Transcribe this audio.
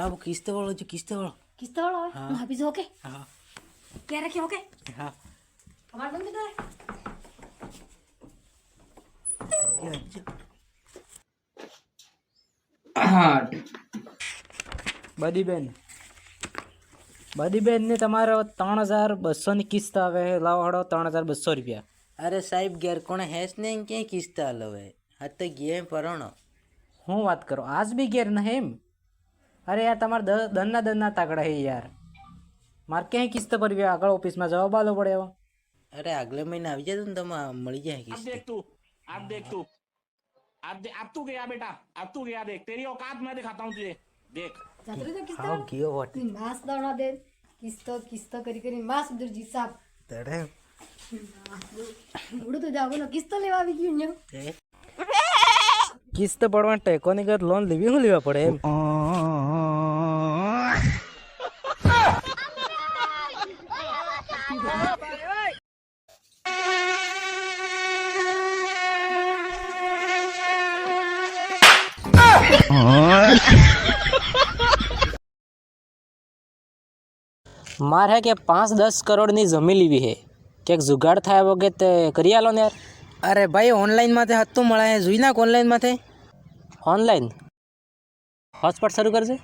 બાબુ કિસ્તો વાળો જો કિસ્તો વાળો હોય હું આપીશ ઓકે હા ક્યારે રાખે ઓકે હા તમારે બંધ કરે બદીબેન ને તમારો 3200 ની કિસ્ત આવે લાવો હડો 3200 રૂપિયા. અરે સાહેબ ઘેર કોણે હેસ ને ક્યાંય કિસ્તા લવે હા તો ગયા પરણો હું વાત કરો આજ બી ઘેર ન એમ? અરે યાર તમારે દનના તાકડા હે યાર. મારે ક્યાંય કિસ્ત ભરવી આગળ ઓફિસમાં જવાબ આલો પડે હવે. અરે આગલે મહિને આવી જતો ને તમે મળી જાય કિસ્ત अब तू गया बेटा, अब तू गया, देख तेरी औकात मैं दिखाता हूँ तुझे, देख. જાત્રે તો કિસ્તો આવ ગયો વટ માસ દોણા દે કિસ્તો કરી માસ ઉધર જીસાબ તડે ઉડું તો જાગો ને કિસ્તો લેવા આવી ગયું ને કિસ્ત પડવા ટેકોની ઘર લોન લેવી શું લેવા પડે એમ? મારે કે 5-10 કરોડની જમીન લેવી છે, ક્યાંક જુગાડ થાય વગર તે કરી આલો ને યાર. અરે ભાઈ ઓનલાઈન માથે હતું મળે જોઈ નાખ ઓનલાઈન માથે ઓનલાઈન હોટસ્પોટ શરૂ કરજે.